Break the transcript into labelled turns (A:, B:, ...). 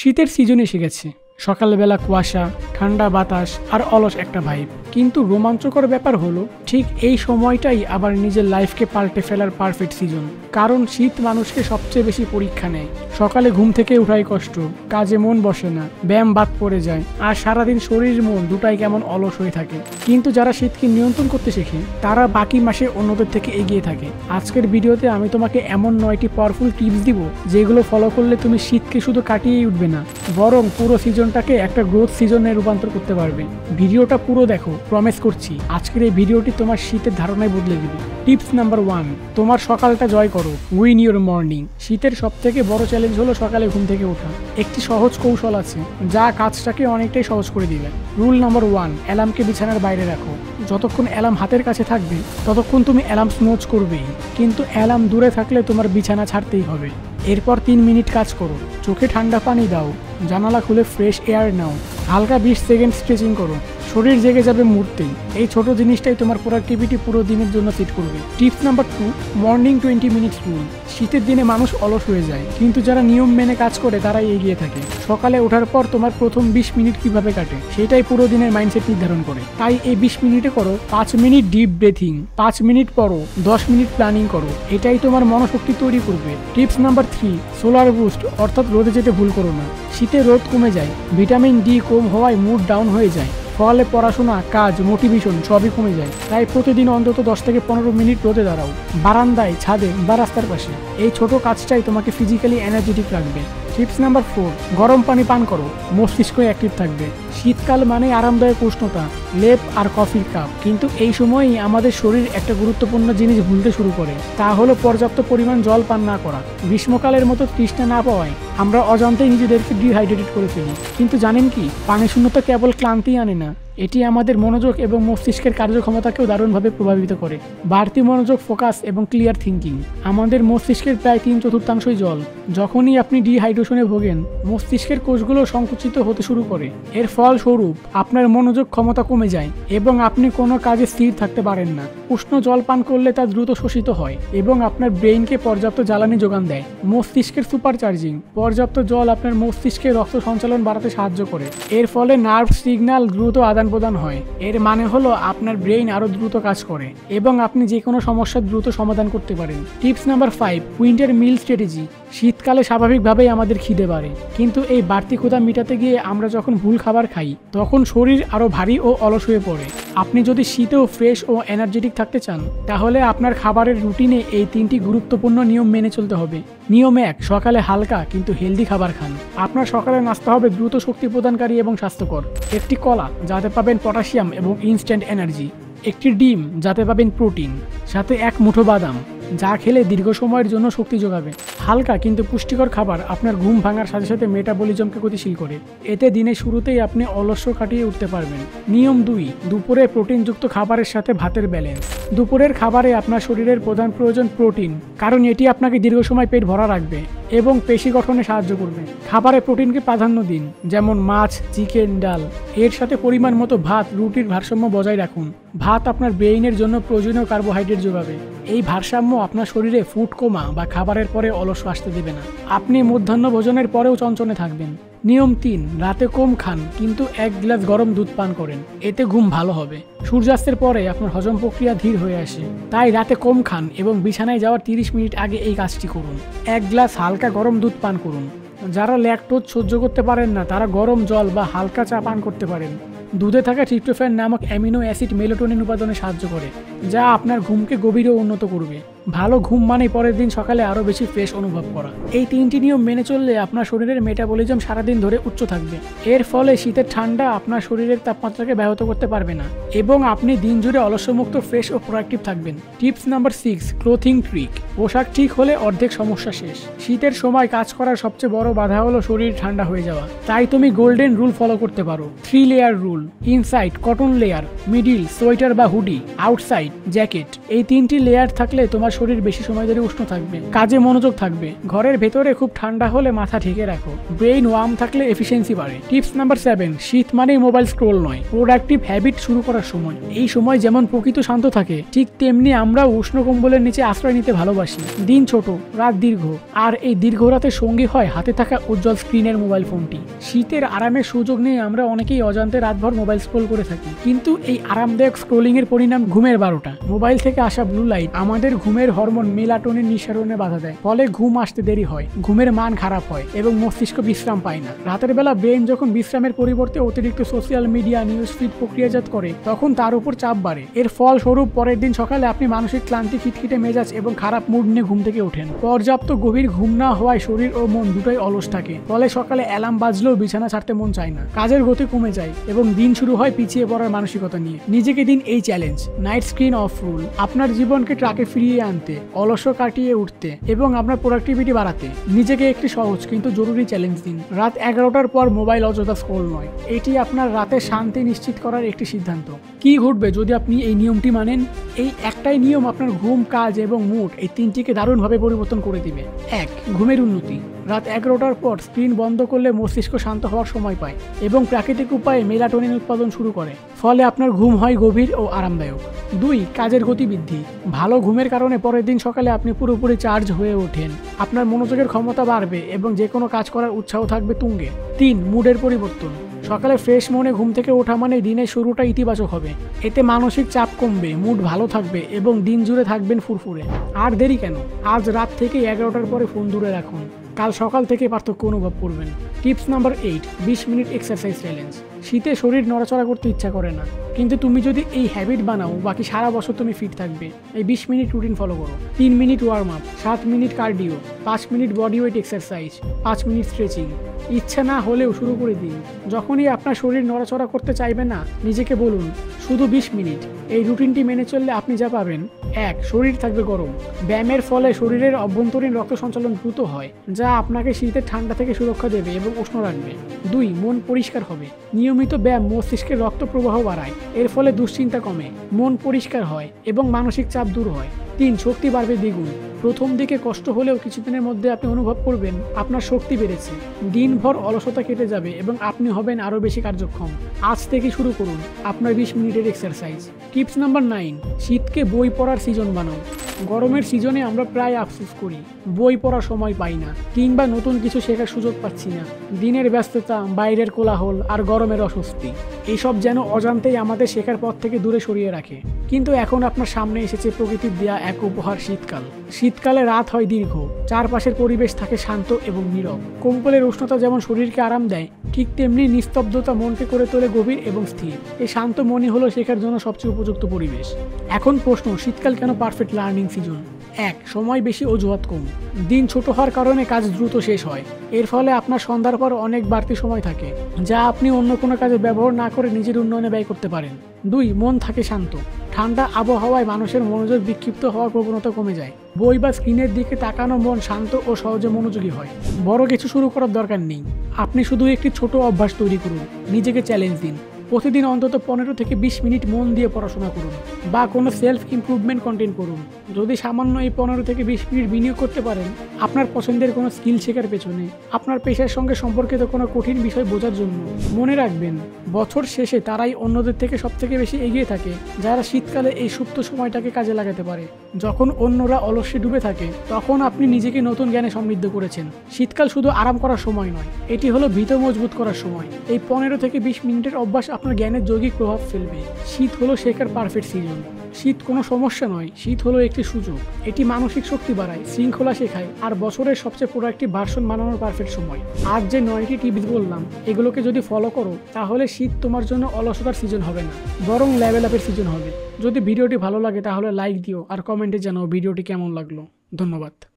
A: শীতের সিজন এসে গেছে। সকালবেলা কুয়াশা, ঠান্ডা বাতাস আর অলস একটা ভাইব। কিন্তু রোমাঞ্চকর ব্যাপার হলো ঠিক এই সময়টাই আবার নিজের লাইফকে পাল্টে ফেলার পারফেক্ট সিজন। কারণ শীত মানুষকে সবচেয়ে বেশি পরীক্ষা নেয়। সকালে ঘুম থেকে উঠাই কষ্ট, কাজে মন বসে না, ব্যায়াম বাদ পড়ে যায়, আর সারাদিন শরীর মন দুটাই কেমন অলস হয়ে থাকে। কিন্তু যারা শীতকে নিয়ন্ত্রণ করতে শেখে তারা বাকি মাসে অন্যদের থেকে এগিয়ে থাকে। আজকের ভিডিওতে আমি তোমাকে এমন 9টি পাওয়ারফুল টিপস দিব যেগুলো ফলো করলে তুমি শীতকে শুধু কাটিয়েই উঠবে না, বরং পুরো সিজনটাকে একটা গ্রোথ সিজনে রূপান্তর করতে পারবে। ভিডিওটা পুরো দেখো, প্রমিস করছি আজকের এই ভিডিওটি তোমার শীতের ধারণায় বদলে দিবে। টিপস নাম্বার 1, তোমার সকালটা জয় করো। Win your morning. শীতের সব থেকে বড় চ্যালেঞ্জ হলো সকালে ঘুম থেকে ওঠা। একটি সহজ কৌশল আছে যা কাজটাকে অনেকটাই সহজ করে দিবে। রুল নাম্বার 1, অ্যালার্মকে বিছানার বাইরে রাখো। যতক্ষণ অ্যালার্ম হাতের কাছে থাকবে ততক্ষণ তুমি অ্যালার্ম স্নোজ করবেই, কিন্তু অ্যালার্ম দূরে থাকলে তোমার বিছানা ছাড়তেই হবে। এরপর 3 মিনিট কাজ করো। চোখে ঠান্ডা পানি দাও, জানালা খুলে ফ্রেশ এয়ার নাও, হালকা 20 সেকেন্ড স্ট্রেচিং করো। শরীর জেগে যাবে মুহূর্তেই। এই ছোট জিনিসটাই তোমার প্রোডাক্টিভিটি পুরো দিনের জন্য সেট করবে। Tips number 2, morning 20 minutes rule. শীতের দিনে মানুষ অলস হয়ে যায়, কিন্তু যারা নিয়ম মেনে কাজ করে তারাই এগিয়ে থাকে। সকালে ওঠার পর তোমার প্রথম 20 মিনিট কিভাবে কাটে সেটাই পুরো দিনের মাইন্ডসেট নির্ধারণ করে। তাই এই 20 মিনিটে করো 5 মিনিট ডিপ ব্রেথিং, 5 মিনিট পড়ো, 10 মিনিট প্ল্যানিং করো। এটাই তোমার মনোশক্তি তৈরি করবে। টিপস নাম্বার 3, সোলার বুস্ট, অর্থাৎ রোদে যেতে ভুল করো না। শীতে রোদ কমে যায়, ভিটামিন ডি কম হওয়ায় মুড ডাউন হয়ে যায়, ফলে পড়াশোনা, কাজ, মোটিভেশন সবই কমে যায়। তাই প্রতিদিন অন্তত 10 থেকে 15 মিনিট রোদে দাঁড়াও, বারান্দায়, ছাদে বা রাস্তার পাশে। এই ছোট কাজটাই তোমাকে ফিজিক্যালি এনার্জেটিক রাখবে। টিপস নাম্বার 4, গরম পানি পান করো, মস্তিষ্ক অ্যাক্টিভ থাকবে। শীতকাল মানে আরামদায়ক উষ্ণতা, লেপ আর কফির কাপ, কিন্তু এই সময়ই আমাদের শরীর একটা গুরুত্বপূর্ণ জিনিস ভুলতে শুরু করে, তা হলো পর্যাপ্ত পরিমাণ জল পান না করা। গ্রীষ্মকালের মতো তৃষ্ণা না পাওয়ায় আমরা অজান্তেই নিজেদেরকে ডিহাইড্রেটেড করে ফেলি। কিন্তু জানেন কি, পানি শূন্যতা কেবল ক্লান্তি আনে না, এটি আমাদের মনোযোগ এবং মস্তিষ্কের কার্যক্ষমতাকেও দারুণভাবে প্রভাবিত করে। বাড়তি মনোযোগ, ফোকাস এবং ক্লিয়ার থিঙ্কিং। আমাদের মস্তিষ্কের প্রায় 3/4 জল। যখনই আপনি ডিহাইড্রেশনে ভোগেন, মস্তিষ্কের কোষগুলো সংকুচিত হতে শুরু করে। এর ফলস্বরূপ আপনার মনোযোগ ক্ষমতা কমে যায় এবং আপনি কোনো কাজে স্থির থাকতে পারেন না। উষ্ণ জল পান করলে তা দ্রুত শোষিত হয় এবং আপনার ব্রেইনকে পর্যাপ্ত জ্বালানি যোগান দেয়। মস্তিষ্কের সুপার চার্জিং। পর্যাপ্ত জল আপনার মস্তিষ্কে রক্ত সঞ্চালন বাড়াতে সাহায্য করে। এর ফলে নার্ভ সিগন্যাল দ্রুত আদান প্রদান হয়। এর মানে হলো আপনার ব্রেইন আরো দ্রুত কাজ করে এবং আপনি যে কোনো সমস্যার দ্রুত সমাধান করতে পারেন। টিপস নাম্বার 5, উইন্টার মিল স্ট্র্যাটেজি। শীতকালে স্বাভাবিকভাবেই আমাদের খিদে বাড়ে, কিন্তু এই বাড়তি ক্ষুধা মেটাতে গিয়ে আমরা যখন ভুল খাবার খাই তখন শরীর আরো ভারী ও অলস হয়ে পড়ে। আপনি যদি শীতেও ফ্রেশ ও এনার্জেটিক থাকতে চান তাহলে আপনার খাবারের রুটিনে এই 3টি গুরুত্বপূর্ণ নিয়ম মেনে চলতে হবে। নিয়ম 1, সকালে হালকা কিন্তু হেলদি খাবার খান। আপনার সকালে নাস্তা হবে দ্রুত শক্তি প্রদানকারী এবং স্বাস্থ্যকর। একটি কলা, যাতে পাবেন পটাশিয়াম এবং ইনস্ট্যান্ট এনার্জি। একটি ডিম, যাতে পাবেন প্রোটিন, সাথে 1 মুঠো বাদাম, যা খেলে দীর্ঘ সময়ের জন্য শক্তি যোগাবে। হালকা কিন্তু পুষ্টিকর খাবার আপনার ঘুম ভাঙার সাথে সাথে মেটাবলিজমকে গতিশীল করে। এতে দিনের শুরুতেই আপনি অলস্য কাটিয়ে উঠতে পারবেন। নিয়ম 2, দুপুরে প্রোটিনযুক্ত খাবারের সাথে ভাতের ব্যালেন্স। দুপুরের খাবারে আপনার শরীরের প্রধান প্রয়োজন প্রোটিন, কারণ এটি আপনাকে দীর্ঘ সময় পেট ভরা রাখবে এবং পেশি গঠনে সাহায্য করবে। খাবারে প্রোটিনকে প্রাধান্য দিন, যেমন মাছ, চিকেন, ডাল। এর সাথে পরিমাণ মতো ভাত, রুটির ভারসাম্য বজায় রাখুন। ভাত আপনার ব্রেইনের জন্য প্রয়োজনীয় কার্বোহাইড্রেট যোগাবে। এই ভারসাম্য আপনার শরীরে ফুড কোমা বা খাবারের পরে অলস আসতে দেবে না। আপনি মধ্যাহ্ন ভোজনের পরেও চঞ্চনে থাকবেন। নিয়ম 3, রাতে কম খান কিন্তু 1 গ্লাস গরম দুধ পান করেন। এতে ঘুম ভালো হবে। সূর্যাস্তের পরে আপনার হজম প্রক্রিয়া ধীর হয়ে আসে, তাই রাতে কম খান এবং বিছানায় যাওয়ার 30 মিনিট আগে এই কাজটি করুন। 1 গ্লাস হালকা গরম দুধ পান করুন। যারা ল্যাকটোজ সহ্য করতে পারেন না তারা গরম জল বা হালকা চা পান করতে পারেন। দুধে থাকা ট্রিপ্টোফ্যান নামক অ্যামিনো অ্যাসিড মেলাটোনিন উৎপাদনে সাহায্য করে, যা আপনার ঘুমকে গভীরে উন্নত করবে। ভালো ঘুম মানে পরের দিন সকালে আরও বেশি ফ্রেশ অনুভব করা। এই 3টি নিয়ম মেনে চললে আপনার শরীরের মেটাবলিজম সারাদিন ধরে উচ্চ থাকবে। এর ফলে শীতের ঠান্ডা আপনার শরীরের তাপমাত্রাকে ব্যাহত করতে পারবে না এবং আপনি দিন জুড়ে অলস্যমুক্ত, ফ্রেশ ও প্রোডাক্টিভ থাকবেন। Tips number 6, clothing trick. পোশাক ঠিক হলে অর্ধেক সমস্যা শেষ। শীতের সময় কাজ করার সবচেয়ে বড় বাধা হলো শরীর ঠান্ডা হয়ে যাওয়া। তাই তুমি গোল্ডেন রুল ফলো করতে পারো। 3 layer rule. Inside cotton layer, middle sweater বা হুডি, আউটসাইড লাইট, জ্যাকেট, এই 3টি লেয়ার থাকলে তোমার শরীর বেশি সময় ধরে উষ্ণ থাকবে, কাজে মনোযোগ থাকবে। ঘরের ভেতরে খুব ঠান্ডা হলে মাথা ঢেকে রাখো, ব্রেইন ওয়ার্ম থাকলে এফিসিয়েন্সি বাড়ে। টিপস নাম্বার 7, শীত মানেই মোবাইল স্ক্রোল নয়, প্রোডাক্টিভ হ্যাবিট শুরু করার সময়। এই সময় যেমন প্রকৃত শান্ত থাকে, ঠিক তেমনি আমরা উষ্ণ কম্বলের নিচে আশ্রয় নিতে ভালোবাসি। দিন ছোট, রাত দীর্ঘ, আর এই দীর্ঘ রাতের সঙ্গী হয় হাতে থাকা উজ্জ্বল স্ক্রিনের মোবাইল ফোনটি। শীতের আরামের সুযোগ নিয়ে আমরা অনেকেই অজান্তে রাতভর মোবাইল স্ক্রোল করে থাকি, কিন্তু এই আরামদায়ক স্ক্রোলিং এর পরিণাম ঘুমের 12টা। মোবাইল থেকে আসা ব্লু লাইট আমাদের ঘুমের হরমোন মেলাটোনিন নিঃসরণে বাধা দেয়, ফলে ঘুম আসতে দেরি হয়, ঘুমের মান খারাপ হয় এবং মস্তিষ্ক বিশ্রাম পায় না। রাতের বেলা ব্রেন যখন বিশ্রামের পরিবর্তে অতিরিক্ত সোশ্যাল মিডিয়া, নিউজ ফিড প্রক্রিয়াজাত করে, তখন তার উপর চাপ বাড়ে। এর ফলস্বরূপ পরের দিন সকালে আপনি মানসিক ক্লান্তি, খিটখিটে মেজাজ এবং খারাপ মুড নিয়ে ঘুম থেকে ওঠেন। পর্যাপ্ত গভীর ঘুম না হওয়ায় শরীর ও মন দুটোই অলস থাকে, ফলে সকালে অ্যালার্ম বাজলেও বিছানা ছাড়তে মন চায় না, কাজের গতি কমে যায় এবং দিন শুরু হয় পিছিয়ে পড়ার মানসিকতা নিয়ে। নিজেকে দিন এই challenge, night screen off rule, আপনার জীবনকে ট্র্যাকে ফিরিয়ে আনতে, অলস কাটিয়ে উঠতে এবং আপনার প্রোডাক্টিভিটি বাড়াতে নিজেকে একটি সহজ কিন্তু জরুরি চ্যালেঞ্জ দিন। রাত 11টার পর মোবাইল অযথা স্ক্রোল নয়, এটি আপনার রাতের শান্তি নিশ্চিত করার একটি সিদ্ধান্ত। কি ঘটবে যদি আপনি এই নিয়মটি মানেন? এই একটাই নিয়ম আপনার ঘুম, কাজ এবং মুড এই 3টিকে দারুণভাবে পরিবর্তন করে দিবে। 1, ঘুমের উন্নতি। রাত 11টার পর স্ক্রিন বন্ধ করলে মস্তিষ্ক শান্ত হওয়ার সময় পায় এবং প্রাকৃতিক উপায়ে মেলাটোনিন উৎপাদন শুরু করে, ফলে আপনার ঘুম হয় গভীর ও আরামদায়ক। 2, কাজের গতি বৃদ্ধি। ভালো ঘুমের কারণে পরের দিন সকালে আপনি পুরোপুরি চার্জ হয়ে ওঠেন, আপনার মনোযোগের ক্ষমতা বাড়বে এবং যে কোনো কাজ করার উৎসাহ থাকবে তুঙ্গে। 3, মুডের পরিবর্তন। সকালে ফ্রেশ মনে ঘুম থেকে ওঠা মানে দিনের শুরুটা ইতিবাচক হবে, এতে মানসিক চাপ কমবে, মুড ভালো থাকবে এবং দিন জুড়ে থাকবেন ফুরফুরে। আর দেরি কেন? আজ রাত থেকে 11টার পরে ফোন দূরে রাখুন, কাল সকাল থেকে পার্থক্য অনুভব করবেন। Tips number 8, 20 minute exercise challenge. শীতে শরীর নড়াচড়া করতে ইচ্ছা করে না, কিন্তু তুমি যদি এই হ্যাবিট বানাও, বাকি সারা বছর তুমি ফিট থাকবে। এই 20 মিনিট রুটিন ফলো করো। 3 minute warm up, 7 minute cardio, 5 minute body weight exercise, 5 minute stretching. ইচ্ছা না হলেও শুরু করে দিন। যখনই আপনার শরীর নড়াচড়া করতে চাইবে না, নিজেকে বলুন শুধু 20 মিনিট। এই রুটিনটি মেনে চললে আপনি যা পাবেন: 1, শরীর থাকবে গরম। ব্যায়ামের ফলে শরীরের অভ্যন্তরীণ রক্ত সঞ্চালন দ্রুত হয়, যা আপনাকে শীতের ঠান্ডা থেকে সুরক্ষা দেবে এবং উষ্ণ রাখবে। 2, মন পরিষ্কার হবে। নিয়মিত ব্যায়াম মস্তিষ্কের রক্ত প্রবাহ বাড়ায়, এর ফলে দুশ্চিন্তা কমে, মন পরিষ্কার হয় এবং মানসিক চাপ দূর হয়। 3, শক্তি বাড়বে দ্বিগুণ। প্রথম দিকে কষ্ট হলেও কিছুদিনের মধ্যে আপনি অনুভব করবেন আপনার শক্তি বেড়েছে, দিনভর অলসতা কেটে যাবে এবং আপনি হবেন আরও বেশি কার্যক্ষম। আজ থেকে শুরু করুন আপনার 20 মিনিটের এক্সারসাইজ। টিপস নাম্বার 9, শীতকে বই পড়ার সিজন বানাও। গরমের সিজনে আমরা প্রায় আফসোস করি, বই পড়ার সময় পাই না কিংবা নতুন কিছু শেখার সুযোগ পাচ্ছি না। দিনের ব্যস্ততা, বাইরের কোলাহল আর গরমের অস্বস্তি, এইসব যেন অজান্তেই আমাদের শেখার পথ থেকে দূরে সরিয়ে রাখে। কিন্তু এখন আপনার সামনে এসেছে প্রকৃতির দেয়া এক উপহার, শীতকাল। শীতকালে রাত হয় দীর্ঘ, চারপাশের পরিবেশ থাকে শান্ত এবং নীরব। কম্বলের উষ্ণতা যেমন শরীরকে আরাম দেয়, ঠিক তেমনি নিস্তব্ধতা মনকে করে তোলে গভীর এবং স্থির। এই শান্ত মনই হলো শেখার জন্য সবচেয়ে উপযুক্ত পরিবেশ। এখন প্রশ্ন, শীতকাল কেন পারফেক্ট লার্নিং সিজন? 1, সময় বেশি, অজুহাত কম। দিন ছোট হওয়ার কারণে কাজ দ্রুত শেষ হয়, এর ফলে আপনার সন্ধ্যার পর অনেক বাড়তি সময় থাকে, যা আপনি অন্য কোনো কাজে ব্যবহার না করে নিজের উন্নয়নে ব্যয় করতে পারেন। 2, মন থাকে শান্ত। ঠান্ডা আবহাওয়ায় মানুষের মনোযোগ বিক্ষিপ্ত হওয়ার প্রবণতা কমে যায়। বই বা স্ক্রিনের দিকে তাকানো মন শান্ত ও সহজে মনোযোগী হয়। বড় কিছু শুরু করার দরকার নেই, আপনি শুধু একটি ছোট অভ্যাস তৈরি করুন। নিজেকে চ্যালেঞ্জ দিন, প্রতিদিন অন্তত 15 থেকে 20 মিনিট মন দিয়ে পড়াশোনা করুন বা কোনো সেলফ ইমপ্রুভমেন্ট কন্টেন্ট পড়ুন। যদি সামান্য এই 15 থেকে 20 মিনিট বিনিয়োগ করতে পারেন আপনার পছন্দের কোনো স্কিল শেখার পেছনে, আপনার পেশার সঙ্গে সম্পর্কিত কোনো কঠিন বিষয় বোঝার জন্য, মনে রাখবেন বছর শেষে তারাই অন্যদের থেকে সবথেকে বেশি এগিয়ে থাকে যারা শীতকালে এই সুপ্ত সময়টাকে কাজে লাগাতে পারে। যখন অন্যরা অলস্যে ডুবে থাকে, তখন আপনি নিজেকে নতুন জ্ঞানে সমৃদ্ধ করেছেন। শীতকাল শুধু আরাম করার সময় নয়, এটি হলো ভিত মজবুত করার সময়। এই 15 থেকে 20 মিনিটের অভ্যাস আপনার জ্ঞানের যৌগিক প্রভাব ফেলবে। শীত হলো শেখার পারফেক্ট সিজন। শীত কোনো সমস্যা নয়, শীত হলো একটি সুযোগ। এটি মানসিক শক্তি বাড়ায়, শৃঙ্খলা শেখায় আর বছরের সবচেয়ে প্রোডাক্টিভ ভার্সন বানানোর পারফেক্ট সময়। আজ যে 9টি টিপস বললাম, এগুলোকে যদি ফলো করো তাহলে শীত তোমার জন্য অলসতার সিজন হবে না, বরং লেভেল আপের সিজন হবে। যদি ভিডিওটি ভালো লাগে তাহলে লাইক দিও আর কমেন্টে জানাও ভিডিওটি কেমন লাগলো। ধন্যবাদ।